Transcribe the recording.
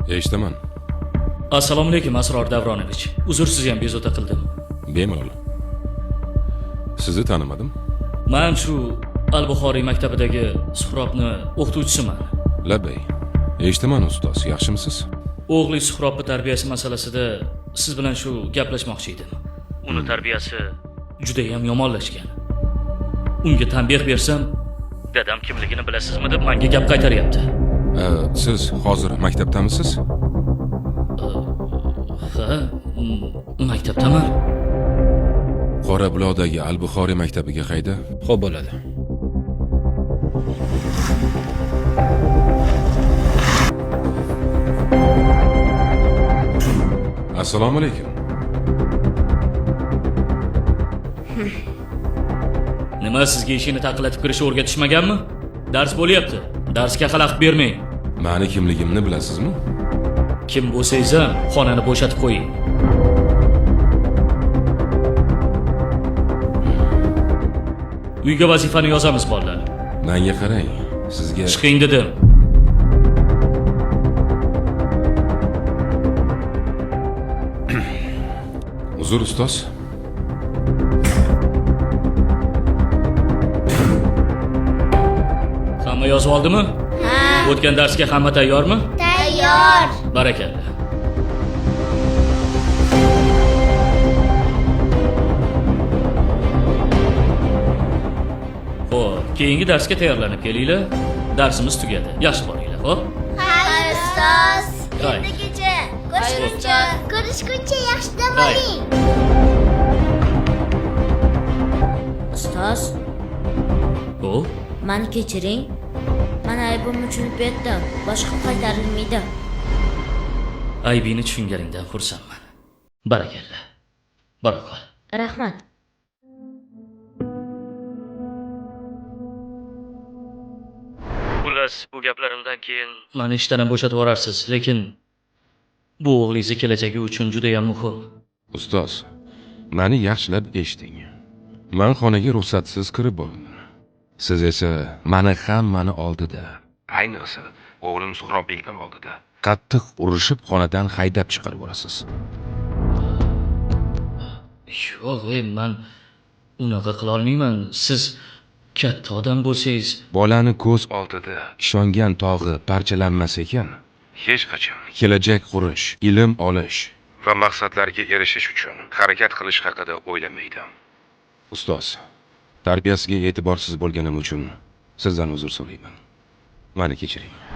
Eshitaman. Assalomu alaykum Asror Davronovich. Uzr, sizni ham bezovta qildim. Bemalol. Sizni tanimadim. Men shu Al-Buxoriy maktabidagi Suhrobni o'qituvchisiman. Labay. Eshitaman ustoz, yaxshimisiz? O'g'li Suhrobning tarbiyasi masalasida siz bilan shu gaplashmoqchi edim. Uni tarbiyasi juda ham yomonlashgan. Unga tanbeh bersam, dadam kimligini bilasizmi deb menga gap qaytaryapti. Siz hozir maktabdamisiz? Ha, maktabdaman. Qorabuloqdagi Al-Buxoriy maktabiga qayda? Xo'p bo'ladi. Assalomu alaykum. Nima, sizga ishini taqillatib kirishni o'rgatishmaganmi? Dars bo'lyapti. Darsga xalaqit bermang. Meni kimligimni bilasizmi? Kim bo'lsangiz ham xonani bo'shatib qo'ying. Uyga vazifani yozamiz bolalar. Menga qarang. Sizga Chiqing dedim. uzr ustoz. Hamma yozib oldimi? Ha, O'tgan darsga hamma tayyormi? tayyor. Barakalla. Xo'p, keyingi darsga tayyorlanib kelinglar. Darsimiz tugadi. Yaxshi boringlar, xo'p? Xayr ustoz. Xayr. Ketigacha. Ko'rishguncha. Ko'rishguncha yaxshi dam Xayr. oling. Ustoz, Bu meni kechiring. Men aybim uchun betdim. Boshqa qaytarilmaydi. aybingni tushunganingdan xursandman. Barakalla. Barakalla. Rahmat. Xullas, bu gaplarimdan keyin meni ishdan ham bo'shatib yuborarsiz, lekin bu o'g'lingizni kelajagi uchun juda ham muhim. Ustoz, meni yaxshilab eshiting. Men xonaga ruxsatsiz kirib bo'ldim. Siz esa meni hammani oldida, ayniqsa o'g'lim Suhrobbekning oldida qattiq urishib xonadan haydab chiqarib yuborasiz. Yo'q, men unaqa qila olmayman. Siz katta odam bo'lsangiz, Bolani ko'z oldida ishongan tog'i parchalanmas ekan, hech qachon kelajak qurish, ilm olish va maqsadlarga erishish uchun harakat qilish haqida o'ylamaydi. Ustoz, tarbiyasiga e'tiborsiz bo'lganim uchun sizdan uzr so'rayman. Meni kechiring.